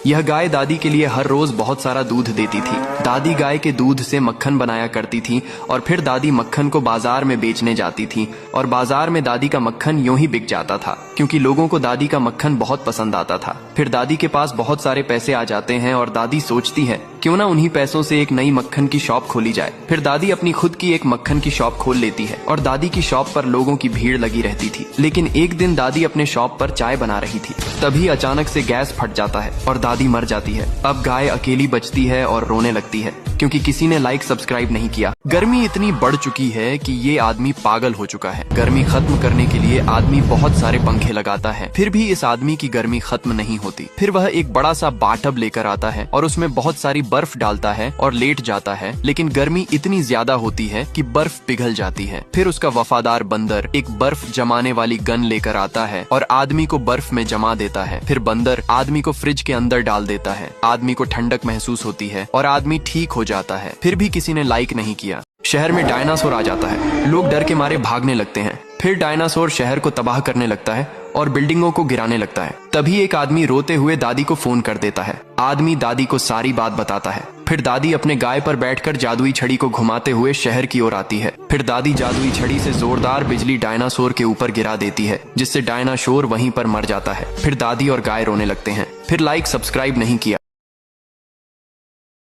यह गाय दादी के लिए हर रोज बहुत सारा दूध देती थी। दादी गाय के दूध से मक्खन बनाया करती थी और फिर दादी मक्खन को बाजार में बेचने जाती थी और बाजार में दादी का मक्खन यूं ही बिक जाता था क्योंकि लोगों को दादी का मक्खन बहुत पसंद आता था। फिर दादी के पास बहुत सारे पैसे आ जाते हैं और दादी सोचती है क्यों ना उन्हीं पैसों से एक नई मक्खन की शॉप खोली जाए। फिर दादी अपनी खुद की एक मक्खन की शॉप खोल लेती है और दादी की शॉप पर लोगों की भीड़ लगी रहती थी। लेकिन एक दिन दादी अपने शॉप पर चाय बना रही थी, तभी अचानक से गैस फट जाता है और दादी मर जाती है। अब गाय अकेली बचती है और रोने लगती है क्योंकि किसी ने लाइक सब्सक्राइब नहीं किया। गर्मी इतनी बढ़ चुकी है कि ये आदमी पागल हो चुका है। गर्मी खत्म करने के लिए आदमी बहुत सारे पंखे लगाता है, फिर भी इस आदमी की गर्मी खत्म नहीं होती। फिर वह एक बड़ा सा बाटब लेकर आता है और उसमें बहुत सारी बर्फ डालता है और लेट जाता है, लेकिन गर्मी इतनी ज्यादा होती है कि बर्फ पिघल जाती है। फिर उसका वफादार बंदर एक बर्फ जमाने वाली गन लेकर आता है और आदमी को बर्फ में जमा देता है। फिर बंदर आदमी को फ्रिज के अंदर डाल देता है। आदमी को ठंडक महसूस होती है और आदमी ठीक हो जाता है। फिर भी किसी ने लाइक नहीं किया। शहर में डायनासोर आ जाता है। लोग डर के मारे भागने लगते हैं। फिर डायनासोर शहर को तबाह करने लगता है और बिल्डिंगों को गिराने लगता है। तभी एक आदमी रोते हुए दादी को फोन कर देता है। आदमी दादी को सारी बात बताता है। फिर दादी अपने गाय पर बैठकर जादुई छड़ी को घुमाते हुए शहर की ओर आती है। फिर दादी जादुई छड़ी से जोरदार बिजली डायनासोर के ऊपर गिरा देती है, जिससे डायनासोर वहीं पर मर जाता है। फिर दादी और गाय रोने लगते हैं। फिर लाइक सब्सक्राइब नहीं किया।